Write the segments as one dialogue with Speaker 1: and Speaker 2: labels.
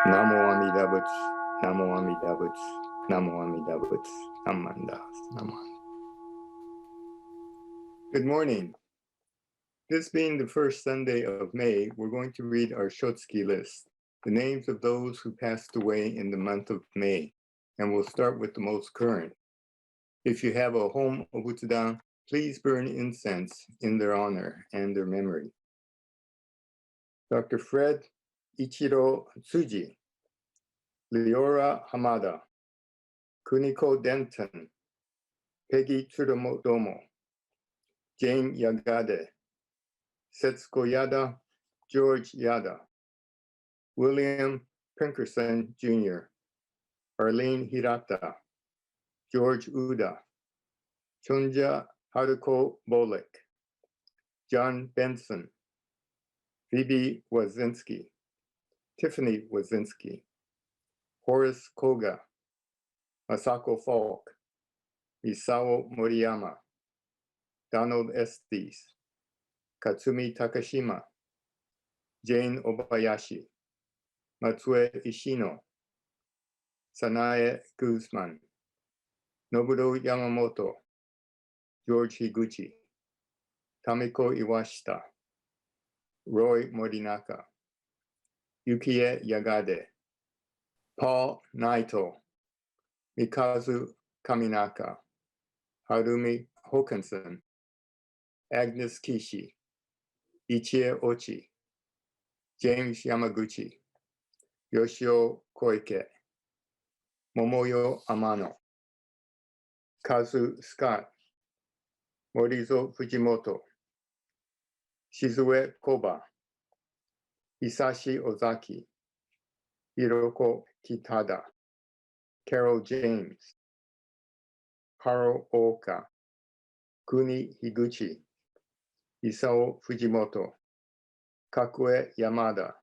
Speaker 1: Namo Amida Butsu, Namo Amida Butsu, Namo Amida Butsu, Namandas, Naman. Good morning. This being the first Sunday of May, we're going to read our Shotsuki list, the names of those who passed away in the month of May, and we'll start with the most current. If you have a home obutsudan, please burn incense in their honor and their memory. Dr. Fred Ichiro Tsuji, Leora Hamada, Kuniko Denton, Peggy Tsurumotomo, Jane Yagade, Setsuko Yada, George Yada, William Pinkerson Jr., Arlene Hirata, George Uda, Chunja Haruko Bolek, John Benson, Phoebe Wazinski, Tiffany Wazinski, Horace Koga, Masako Falk, Misao Moriyama, Donald Estes, Katsumi Takashima, Jane Obayashi, Matsue Ishino, Sanae Guzman, Nobudo Yamamoto, George Higuchi, Tamiko Iwashita, Roy Morinaka, Yukie Yagade, Paul Naito, Mikazu Kaminaka, Harumi Hokanson, Agnes Kishi, Ichie Ochi, James Yamaguchi, Yoshio Koike, Momoyo Amano, Kazu Scott, Morizo Fujimoto, Shizue Koba, Hisashi Ozaki, Hiroko Kitada, Carol James, Haro Oka, Kuni Higuchi, Isao Fujimoto, Kakue Yamada,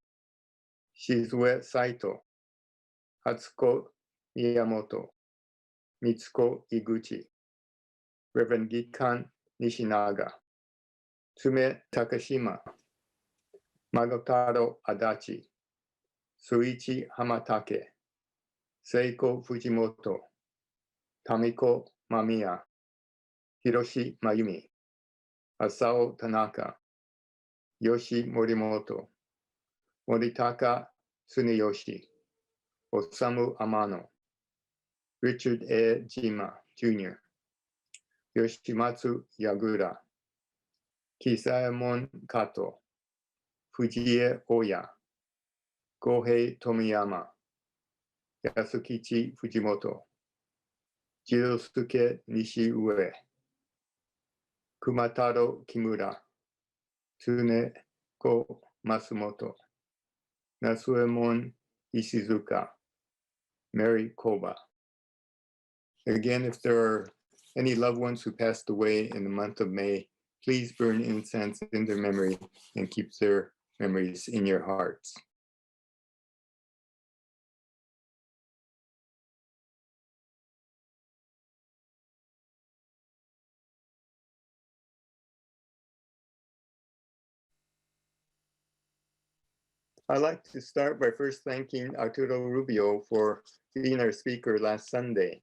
Speaker 1: Shizue Saito, Hatsuko Miyamoto, Mitsuko Iguchi, Reverend Gikan Nishinaga, Tsume Takashima, Magotaro Adachi, Suichi Hamatake, Seiko Fujimoto, Tamiko Mamiya, Hiroshi Mayumi, Asao Tanaka, Yoshi Morimoto, Moritaka Tsuneyoshi, Osamu Amano, Richard A. Jima Jr., Yoshimatsu Yagura, Kisaemon Kato, Fujie Oya, Gohei Tomiyama, Yasukichi Fujimoto, Jirosuke Nishiue, Kumataro Kimura, Tsuneko Matsumoto, Nasuemon Ishizuka, Mary Koba. Again, if there are any loved ones who passed away in the month of May, please burn incense in their memory and keep their memories in your hearts. I'd like to start by first thanking Arturo Rubio for being our speaker last Sunday.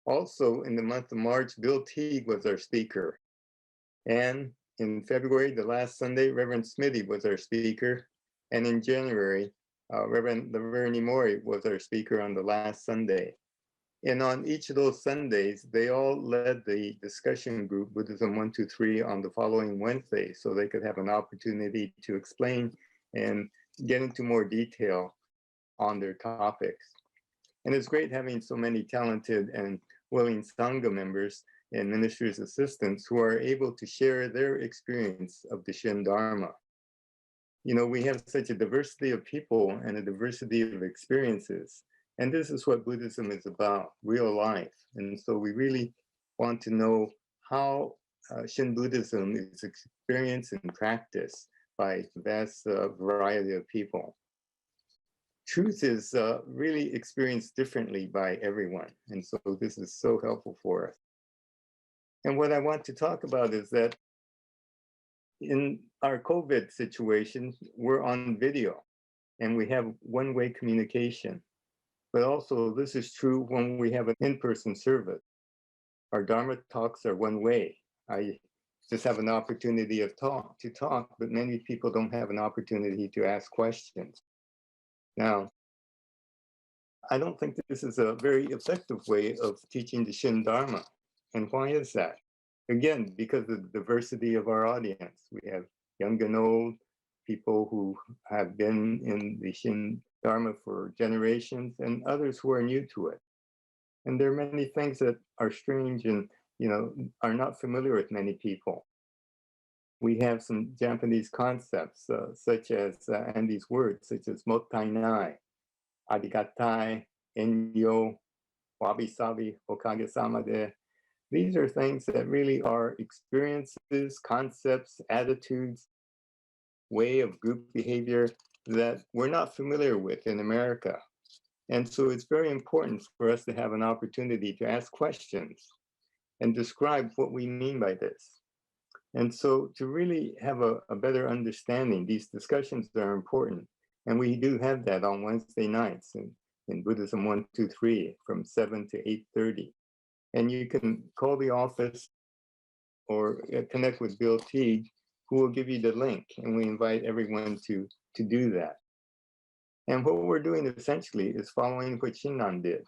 Speaker 1: Also, in the month of March, Bill Teague was our speaker. And in February, the last Sunday, Reverend Smitty was our speaker. And in January, Reverend Laverne Mori was our speaker on the last Sunday. And on each of those Sundays, they all led the discussion group, Buddhism 123, on the following Wednesday, so they could have an opportunity to explain and get into more detail on their topics. And it's great having so many talented and willing Sangha members and ministers' assistants who are able to share their experience of the Shin Dharma. You know, we have such a diversity of people and a diversity of experiences. And this is what Buddhism is about, real life. And so we really want to know how Shin Buddhism is experienced and practiced by the vast variety of people. Truth is really experienced differently by everyone. And so this is so helpful for us. And what I want to talk about is that in our COVID situation, we're on video. and we have one-way communication. But also, this is true when we have an in-person service. Our Dharma talks are one way. I just have an opportunity to talk, but many people don't have an opportunity to ask questions. Now, I don't think that this is a very effective way of teaching the Shin Dharma. And why is that? Again, because of the diversity of our audience. We have young and old, people who have been in the Shin Dharma for generations, and others who are new to it. And there are many things that are strange and are not familiar with many people. We have some Japanese concepts, such as, and these words, such as mottainai, arigatai, enyo, wabi sabi, okage sama de. These are things that really are experiences, concepts, attitudes, way of group behavior that we're not familiar with in America. And so it's very important for us to have an opportunity to ask questions and describe what we mean by this. And so to really have a better understanding, these discussions are important. And we do have that on Wednesday nights in Buddhism 123 from 7 to 8:30. And you can call the office or connect with Bill Teague, who will give you the link. And we invite everyone to do that. And what we're doing essentially is following what Shinran did.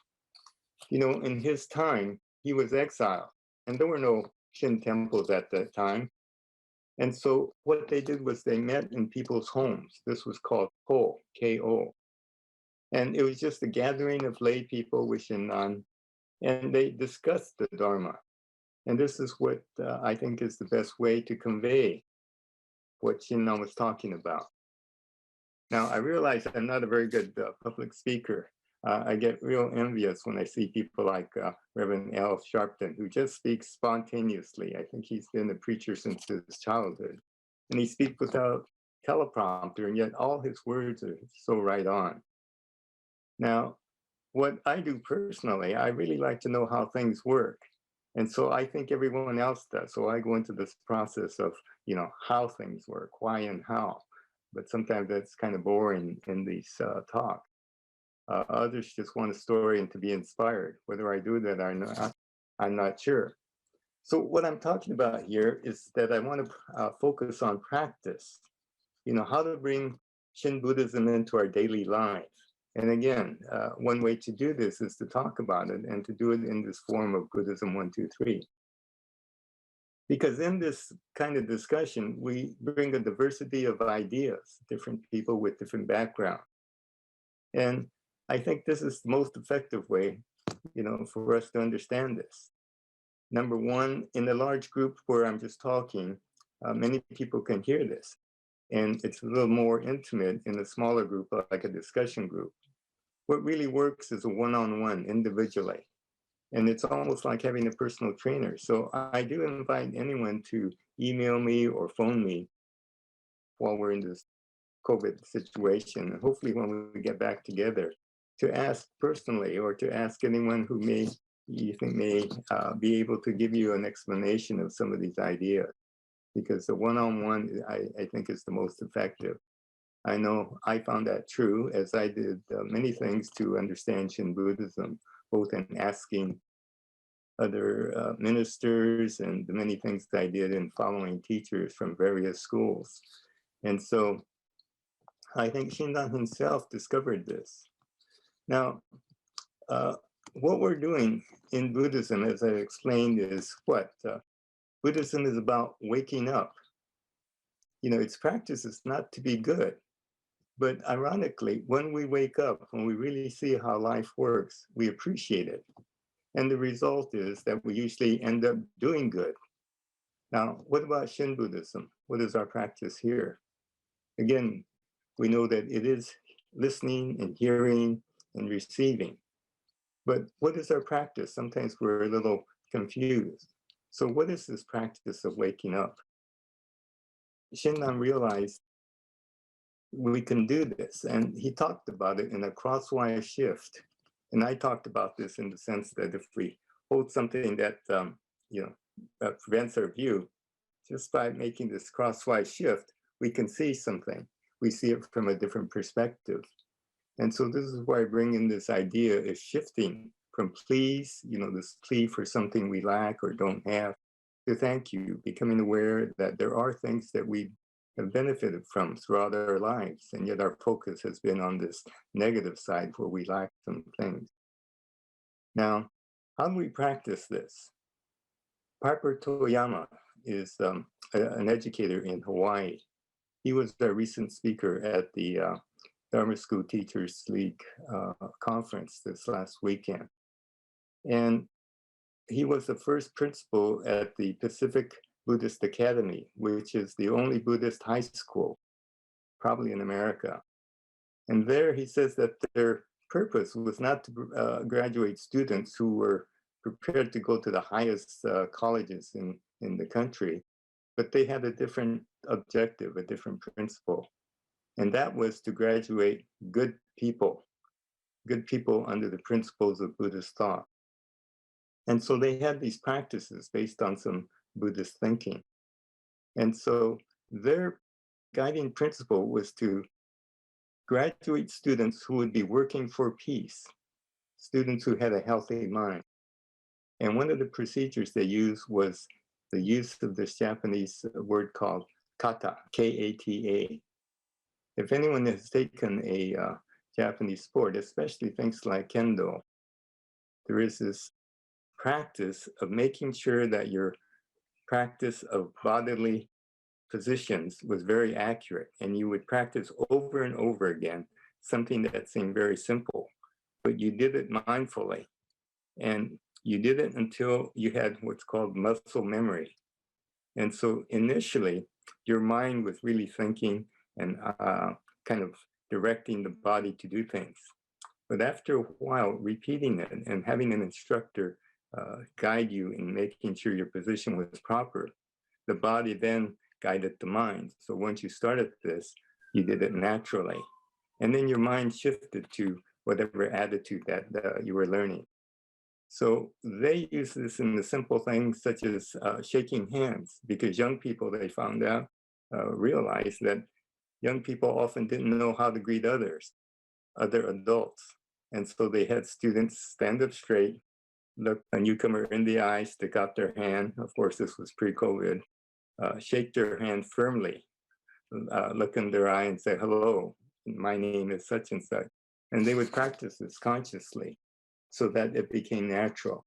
Speaker 1: In his time, he was exiled, and there were no Shin temples at that time. And so what they did was they met in people's homes. This was called Ko, K-O. And it was just a gathering of lay people with Shinran, and they discussed the Dharma. And this is what I think is the best way to convey what Shinran was talking about. Now, I realize I'm not a very good public speaker. I get real envious when I see people like Reverend L. Sharpton, who just speaks spontaneously. I think he's been a preacher since his childhood. And he speaks without teleprompter, and yet all his words are so right on. Now, what I do personally, I really like to know how things work. And so I think everyone else does. So I go into this process of, how things work, why and how. But sometimes that's kind of boring in these talks. Others just want a story and to be inspired. Whether I do that or not, I'm not sure. So what I'm talking about here is that I want to focus on practice, how to bring Shin Buddhism into our daily life. And again, one way to do this is to talk about it and to do it in this form of Buddhism 123. Because in this kind of discussion, we bring a diversity of ideas, different people with different backgrounds. And I think this is the most effective way, for us to understand this. Number one, in a large group where I'm just talking, many people can hear this. And it's a little more intimate in a smaller group, like a discussion group. What really works is a one-on-one individually. And it's almost like having a personal trainer. So I do invite anyone to email me or phone me while we're in this COVID situation. And hopefully when we get back together, to ask personally or to ask anyone who you think may be able to give you an explanation of some of these ideas. Because the one-on-one, I think, is the most effective. I know I found that true, as I did many things to understand Shin Buddhism, both in asking other ministers and the many things that I did in following teachers from various schools. And so I think Shinran himself discovered this. Now, what we're doing in Buddhism, as I explained, is what? Buddhism is about waking up. Its practice is not to be good. But ironically, when we wake up, when we really see how life works, we appreciate it. And the result is that we usually end up doing good. Now, what about Shin Buddhism? What is our practice here? Again, we know that it is listening and hearing and receiving. But what is our practice? Sometimes we're a little confused. So what is this practice of waking up? Shinran realized we can do this. And he talked about it in a crosswise shift. And I talked about this in the sense that if we hold something that prevents our view, just by making this crosswise shift, we can see something. we see it from a different perspective. And so this is why I bring in this idea of shifting from please, this plea for something we lack or don't have, to thank you, becoming aware that there are things that we have benefited from throughout our lives, and yet our focus has been on this negative side where we lack some things. Now, how do we practice this? Piper Toyama is an educator in Hawaii. He was a recent speaker at the Dharma School Teachers League conference this last weekend. And he was the first principal at the Pacific Buddhist Academy, which is the only Buddhist high school, probably in America. And there he says that their purpose was not to graduate students who were prepared to go to the highest colleges in the country, but they had a different objective, a different principle. And that was to graduate good people under the principles of Buddhist thought. And so they had these practices based on some Buddhist thinking. And so their guiding principle was to graduate students who would be working for peace, students who had a healthy mind. And one of the procedures they used was the use of this Japanese word called kata, K-A-T-A. If anyone has taken a Japanese sport, especially things like kendo, there is this practice of making sure that your practice of bodily positions was very accurate, and you would practice over and over again something that seemed very simple, but you did it mindfully, and you did it until you had what's called muscle memory. And so initially your mind was really thinking and kind of directing the body to do things, but after a while repeating it and having an instructor guide you in making sure your position was proper, the body then guided the mind. So once you started this, you did it naturally. And then your mind shifted to whatever attitude that you were learning. So they use this in the simple things such as shaking hands, because young people, they found out, realized that young people often didn't know how to greet other adults. And so they had students stand up straight, look a newcomer in the eye, stick out their hand. Of course, this was pre-COVID. Shake their hand firmly, look in their eye and say, hello, my name is such and such. And they would practice this consciously so that it became natural.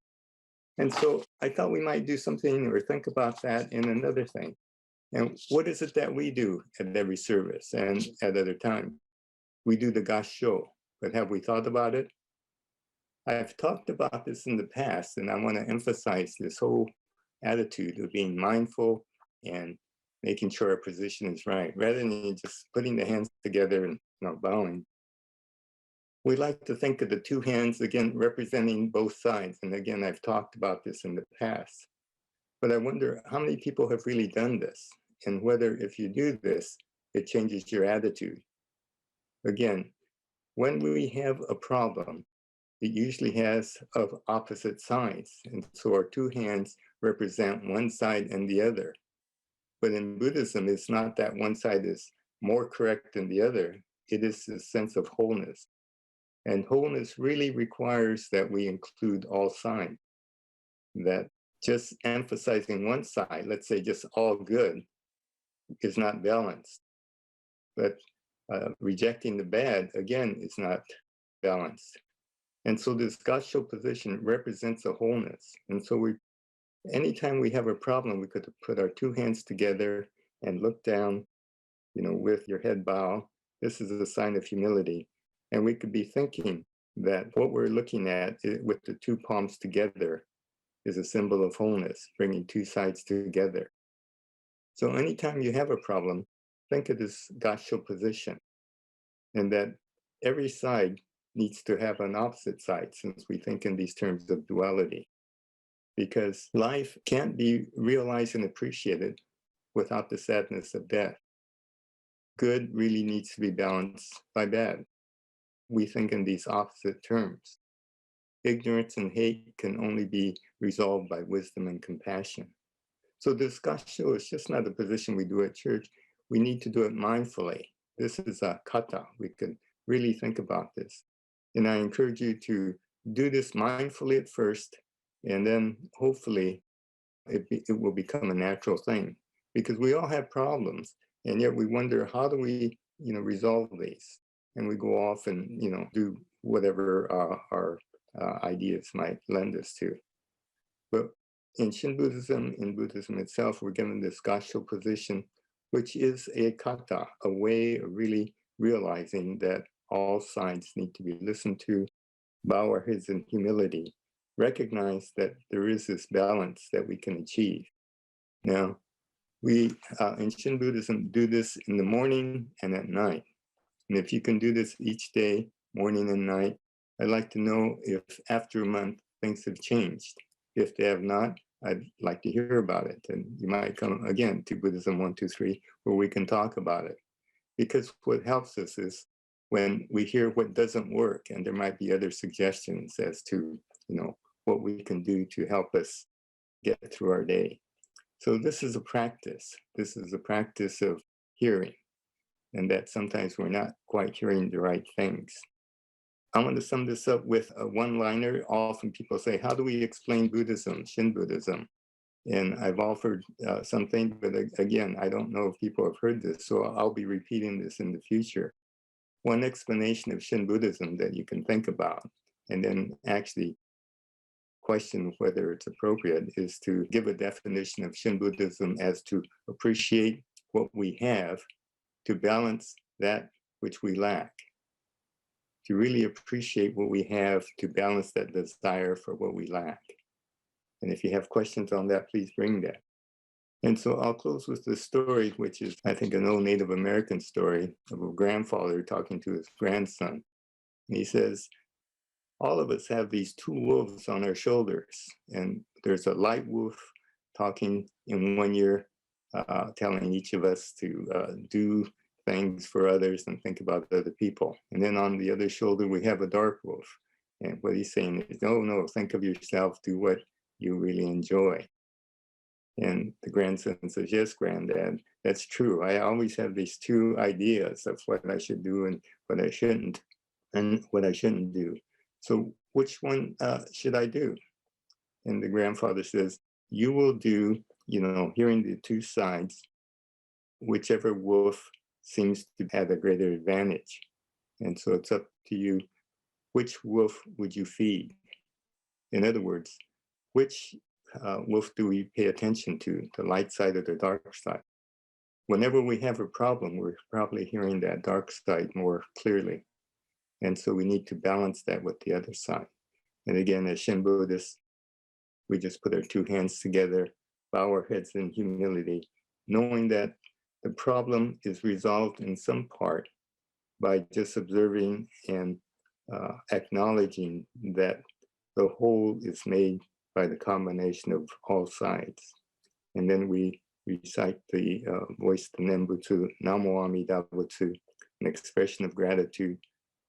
Speaker 1: And so I thought we might do something or think about that in another thing. And what is it that we do at every service and at other times? We do the gassho, but have we thought about it? I've talked about this in the past, and I want to emphasize this whole attitude of being mindful and making sure our position is right, rather than just putting the hands together and bowing. We like to think of the two hands, again, representing both sides. And again, I've talked about this in the past. But I wonder how many people have really done this, and whether if you do this, it changes your attitude. Again, when we have a problem, it usually has of opposite sides. And so our two hands represent one side and the other. But in Buddhism, it's not that one side is more correct than the other. It is a sense of wholeness. And wholeness really requires that we include all sides. That just emphasizing one side, let's say just all good, is not balanced. But rejecting the bad, again, is not balanced. And so this gassho position represents a wholeness. And so anytime we have a problem, we could put our two hands together and look down, with your head bowed. This is a sign of humility. And we could be thinking that what we're looking at with the two palms together is a symbol of wholeness, bringing two sides together. So anytime you have a problem, think of this gassho position, and that every side needs to have an opposite side, since we think in these terms of duality. Because life can't be realized and appreciated without the sadness of death. Good really needs to be balanced by bad. We think in these opposite terms. Ignorance and hate can only be resolved by wisdom and compassion. So this gassho is just not a position we do at church. We need to do it mindfully. This is a kata. We can really think about this. And I encourage you to do this mindfully at first, and then hopefully it will become a natural thing, because we all have problems, and yet we wonder, how do we, resolve these? And we go off and, do whatever our ideas might lend us to. But in Shin Buddhism, in Buddhism itself, we're given this gassho position, which is a kata, a way of really realizing that all sides need to be listened to, bow our heads in humility, recognize that there is this balance that we can achieve. Now, we in Shin Buddhism do this in the morning and at night. And if you can do this each day, morning and night, I'd like to know if after a month things have changed. If they have not, I'd like to hear about it. And you might come again to Buddhism 123, where we can talk about it. Because what helps us is when we hear what doesn't work, and there might be other suggestions as to, what we can do to help us get through our day. So this is a practice. This is a practice of hearing, and that sometimes we're not quite hearing the right things. I want to sum this up with a one-liner. Often people say, how do we explain Buddhism, Shin Buddhism? And I've offered something, but again, I don't know if people have heard this, so I'll be repeating this in the future. One explanation of Shin Buddhism that you can think about, and then actually question whether it's appropriate, is to give a definition of Shin Buddhism as to appreciate what we have, to balance that which we lack. To really appreciate what we have, to balance that desire for what we lack. And if you have questions on that, please bring that. And so I'll close with this story, which is, I think, an old Native American story of a grandfather talking to his grandson. And he says, all of us have these two wolves on our shoulders. And there's a light wolf talking in one ear, telling each of us to do things for others and think about other people. And then on the other shoulder, we have a dark wolf. And what he's saying is, no, think of yourself, do what you really enjoy. And the grandson says, yes, granddad, that's true. I always have these two ideas of what I should do and what I shouldn't, and what I shouldn't do. So which one should I do? And the grandfather says, you will do, hearing the two sides, whichever wolf seems to have a greater advantage. And so it's up to you, which wolf would you feed? In other words, which wolf do we pay attention to, the light side or the dark side? Whenever we have a problem, we're probably hearing that dark side more clearly. And so we need to balance that with the other side. And again, as Shin Buddhists, we just put our two hands together, bow our heads in humility, knowing that the problem is resolved in some part by just observing and acknowledging that the whole is made by the combination of all sides. And then we recite the voice, the Nembutsu, Namo Amida Butsu, an expression of gratitude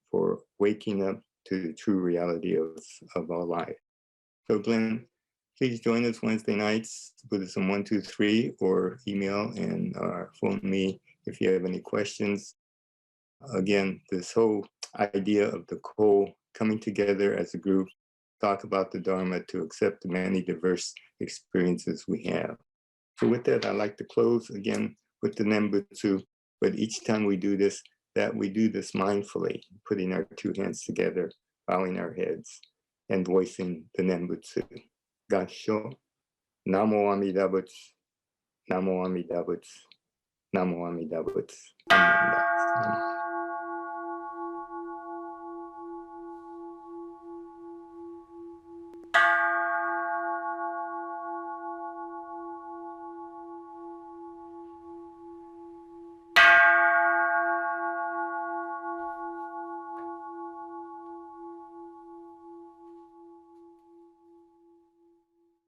Speaker 1: for waking up to the true reality of our life. So Glenn, please join us Wednesday nights, Buddhism 123, or email and phone me if you have any questions. Again, this whole idea of the Ko coming together as a group, talk about the Dharma, to accept the many diverse experiences we have. So with that, I'd like to close again with the Nembutsu, but each time we do this, that we do this mindfully, putting our two hands together, bowing our heads, and voicing the Nembutsu. Gassho, Namo Amida Butsu, Namo Amida Butsu, Namo Amida Butsu.